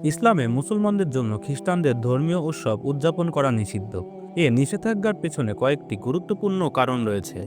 ইসলামে মুসলমানদের জন্য খ্রিস্টানদের ধর্মীয় উৎসব উদযাপন করা নিষিদ্ধ। এ নিষেধাজ্ঞার পেছনে কয়েকটি গুরুত্বপূর্ণ কারণ রয়েছে,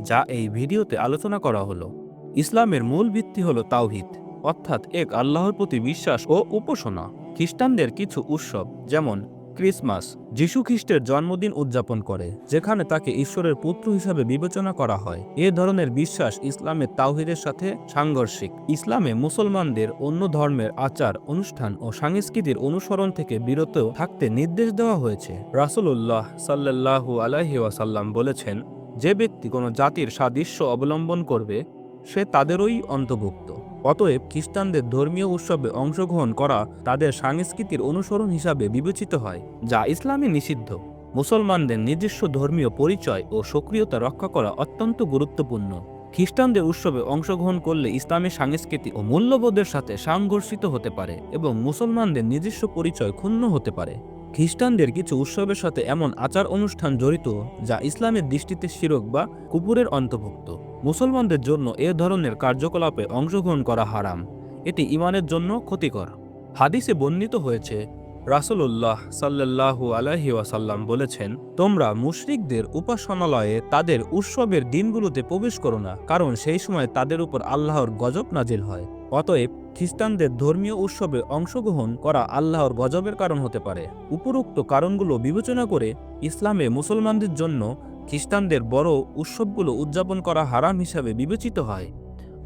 যা এই ভিডিওতে আলোচনা করা হলো। ইসলামের মূল ভিত্তি হলো তাওহীদ, অর্থাৎ এক আল্লাহর প্রতি বিশ্বাস ও উপাসনা। খ্রিস্টানদের কিছু উৎসব, যেমন ক্রিসমাস, যীশু খ্রিস্টের জন্মদিন উদযাপন করে, যেখানে তাকে ঈশ্বরের পুত্র হিসাবে বিবেচনা করা হয়। এ ধরনের বিশ্বাস ইসলামের তাওহীদের সাথে সাংঘর্ষিক। ইসলামে মুসলমানদের অন্য ধর্মের আচার অনুষ্ঠান ও সংস্কৃতির অনুসরণ থেকে বিরত থাকতে নির্দেশ দেওয়া হয়েছে। রাসূলুল্লাহ সাল্লাল্লাহু আলাইহি ওয়াসাল্লাম বলেছেন, যে ব্যক্তি কোনো জাতির সাদৃশ্য অবলম্বন করবে, সে তাদেরই অন্তর্ভুক্ত। অতএব খ্রিস্টানদের ধর্মীয় উৎসবে অংশগ্রহণ করা তাদের সংস্কৃতির অনুসরণ হিসাবে বিবেচিত হয়, যা ইসলামে নিষিদ্ধ। মুসলমানদের নিজস্ব ধর্মীয় পরিচয় ও সক্রিয়তা রক্ষা করা অত্যন্ত গুরুত্বপূর্ণ। খ্রিস্টানদের উৎসবে অংশগ্রহণ করলে ইসলামী সংস্কৃতি ও মূল্যবোধের সাথে সংঘর্ষিত হতে পারে এবং মুসলমানদের নিজস্ব পরিচয় ক্ষুণ্ণ হতে পারে। খ্রিস্টানদের কিছু উৎসবের সাথে এমন আচার অনুষ্ঠান জড়িত যা ইসলামের দৃষ্টিতে শিরক বা কুফুরের অন্তর্ভুক্ত। মুসলমানদের জন্য এ ধরনের কার্যকলাপে অংশগ্রহণ করা হারাম। এটি ঈমানের জন্য ক্ষতিকর। হাদিসে বর্ণিত হয়েছে, রাসূলুল্লাহ সাল্লাল্লাহু আলাইহি ওয়াসাল্লাম বলেছেন, তোমরা মুশরিকদের উপাসনালয়ে তাদের উৎসবের দিনগুলোতে প্রবেশ করো না, কারণ সেই সময় তাদের উপর আল্লাহর গজব নাজিল হয়। অতএব খ্রিস্টানদের ধর্মীয় উৎসবে অংশগ্রহণ করা আল্লাহর গজবের কারণ হতে পারে। উপরোক্ত কারণগুলো বিবেচনা করে ইসলামে মুসলমানদের জন্য খ্রিস্টানদের বড় উৎসবগুলো উদযাপন করা হারাম হিসাবে বিবেচিত হয়।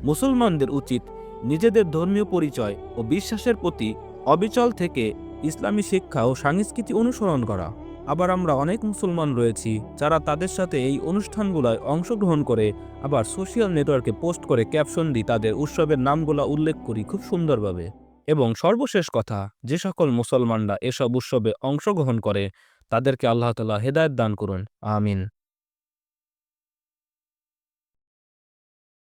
মুসলমানদের উচিত নিজেদের ধর্মীয় পরিচয় ও বিশ্বাসের প্রতি অবিচল থেকে ইসলামী শিক্ষা ও সংস্কৃতি অনুসরণ করা। আবার আমরা অনেক মুসলমান রয়েছি যারা তাদের সাথে এই অনুষ্ঠানগুলোয় অংশগ্রহণ করে, আবার সোশ্যাল নেটওয়ার্কে পোস্ট করে ক্যাপশন দিয়ে তাদের উৎসবের নামগুলো উল্লেখ করি খুব সুন্দরভাবে। এবং সর্বশেষ কথা, যে সকল মুসলমানরা এসব উৎসবে অংশগ্রহণ করে তাদেরকে আল্লাহ তাআলা হেদায়েত দান করুন। আমিন।